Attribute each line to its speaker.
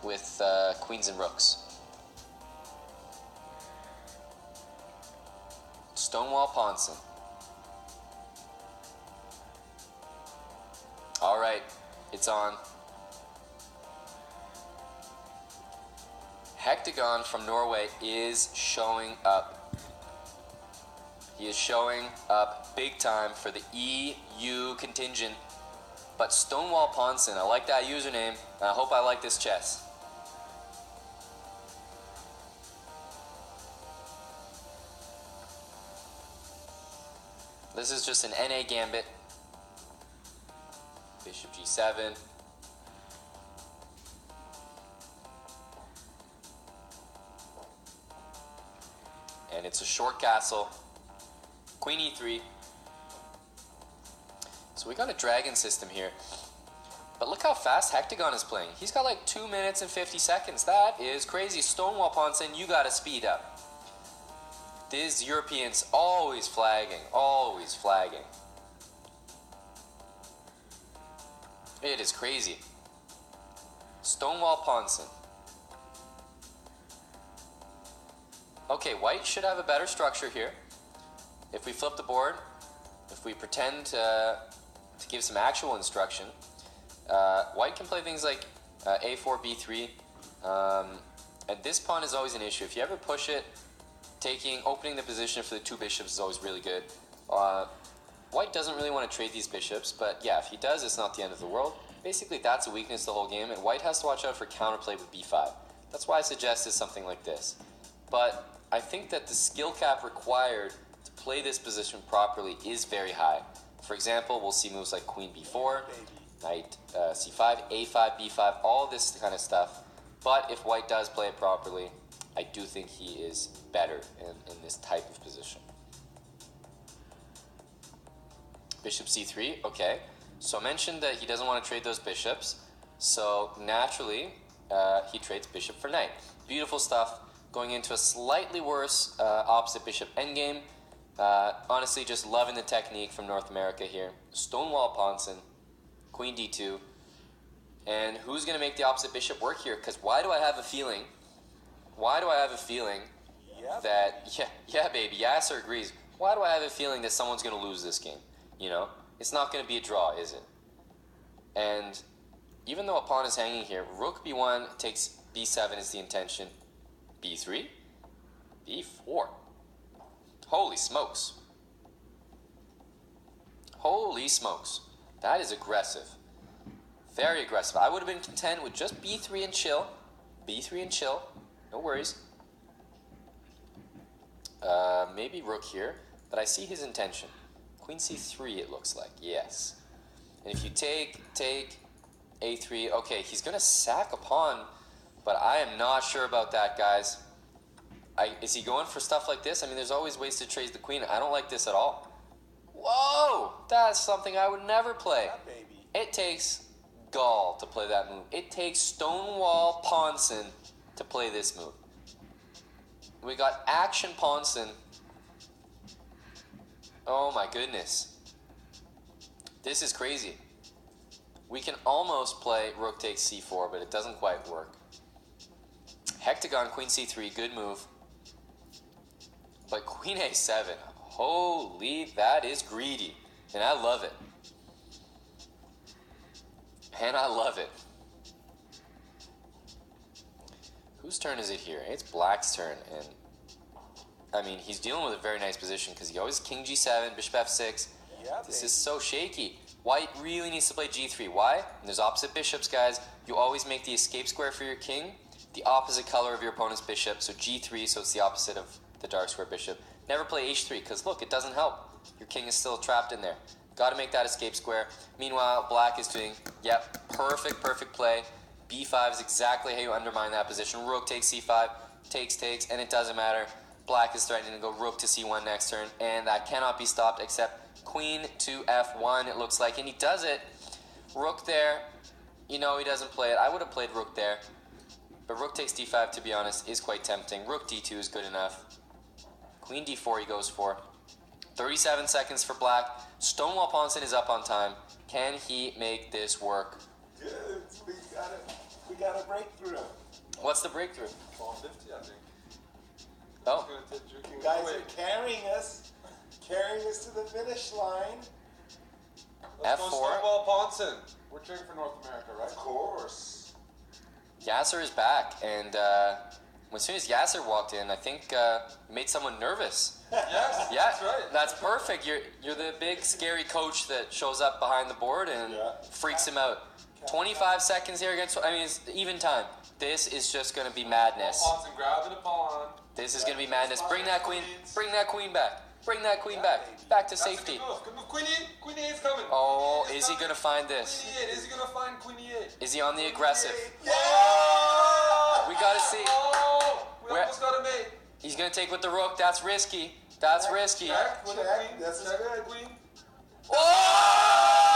Speaker 1: with queens and rooks. Stonewall Ponson. All right, it's on. Hectagon from Norway is showing up. He is showing up big time for the EU contingent. But Stonewall Ponson, I like that username, and I hope I like this chess. This is just an NA gambit. Bishop G7. And it's a short castle. Queen E3. So we got a dragon system here. But look how fast Hectagon is playing. He's got like 2 minutes and 50 seconds. That is crazy. Stonewall Ponson, you gotta speed up. These Europeans always flagging, always flagging. It is crazy. Stonewall Ponson. Okay, white should have a better structure here. If we flip the board, if we pretend to give some actual instruction, white can play things like A4, B3. And this pawn is always an issue. If you ever push it, opening the position for the two bishops is always really good. White doesn't really want to trade these bishops, but yeah, if he does, it's not the end of the world. Basically, that's a weakness the whole game, and white has to watch out for counterplay with B5. That's why I suggested something like this. But I think that the skill cap required to play this position properly is very high. For example, we'll see moves like Queen B4, Knight C5, A5, B5, all this kind of stuff. But if white does play it properly, I do think he is better in this type of position. Bishop C3, okay. So I mentioned that he doesn't want to trade those bishops. So naturally, he trades bishop for knight. Beautiful stuff. Going into a slightly worse opposite bishop endgame. Honestly, just loving the technique from North America here. Stonewall Ponson, Queen D2. And who's going to make the opposite bishop work here? Because why do I have a feeling that, yeah, baby, Yasser agrees. Why do I have a feeling that someone's going to lose this game? You know, it's not going to be a draw, is it? And even though a pawn is hanging here, rook B1 takes B7 is the intention. B3, B4. Holy smokes. Holy smokes. That is aggressive. Very aggressive. I would have been content with just B3 and chill. B3 and chill. No worries. Maybe rook here, but I see his intention. Queen C3 it looks like, yes. And if you take A3, okay, he's going to sack a pawn, but I am not sure about that, guys. Is he going for stuff like this? I mean, there's always ways to trade the queen. I don't like this at all. Whoa! That's something I would never play. It takes gall to play that move. It takes Stonewall Ponson to play this move. We got Action Ponson. Oh my goodness. This is crazy. We can almost play rook takes c4, but it doesn't quite work. Hectagon, Queen c3, good move. But Queen a7, holy, that is greedy. And I love it. And I love it. Whose turn is it here? It's Black's turn, and I mean, he's dealing with a very nice position because he always King G7, Bishop F6. Yeah, this is so shaky. White really needs to play G3. Why? And there's opposite bishops, guys. You always make the escape square for your king the opposite color of your opponent's bishop. So G3, so it's the opposite of the dark square bishop. Never play H3 because look, it doesn't help. Your king is still trapped in there. Got to make that escape square. Meanwhile, Black is doing, yep, perfect play. B5 is exactly how you undermine that position. Rook takes C5, takes, and it doesn't matter. Black is threatening to go rook to C1 next turn, and that cannot be stopped except Queen to F1, it looks like, and he does it. Rook there, you know he doesn't play it. I would have played rook there, but rook takes D5, to be honest, is quite tempting. Rook D2 is good enough. Queen D4 he goes for. 37 seconds for Black. Stonewall Ponson is up on time. Can he make this work?
Speaker 2: Yes, we we got a breakthrough.
Speaker 1: What's the breakthrough?
Speaker 3: Pawn 50, I think.
Speaker 2: You
Speaker 1: Oh.
Speaker 2: guys are carrying us to the finish line.
Speaker 3: Let's
Speaker 1: F4.
Speaker 3: go Stonewall Ponson. We're cheering for North America, right?
Speaker 2: Of course.
Speaker 1: Yasser is back, and as soon as Yasser walked in, I think made someone nervous.
Speaker 3: Yes,
Speaker 1: Yeah,
Speaker 3: that's right.
Speaker 1: That's perfect. You're the big scary coach that shows up behind the board and freaks him out. 25 seconds here against. I mean, it's even time. This is just gonna be madness.
Speaker 3: Ponson grabbing a pawn.
Speaker 1: This is gonna be madness. Bring that queen. Bring that queen back. Bring that queen back. Back to
Speaker 3: That's
Speaker 1: safety.
Speaker 3: a good move. Good move. Queen E8. Queen E8's coming.
Speaker 1: Oh,
Speaker 3: Queen E8
Speaker 1: is he
Speaker 3: coming.
Speaker 1: gonna find this?
Speaker 3: Queen E8. Is he gonna find Queen E8?
Speaker 1: Is he on the aggressive?
Speaker 2: Yeah!
Speaker 1: We gotta see.
Speaker 3: Oh, we
Speaker 1: Where-
Speaker 3: almost got a mate.
Speaker 1: He's gonna take with the rook. That's risky. That's risky.
Speaker 3: Check with the
Speaker 2: Check.
Speaker 3: queen.
Speaker 2: This is
Speaker 3: Check with
Speaker 2: good.
Speaker 3: the queen.
Speaker 1: Oh!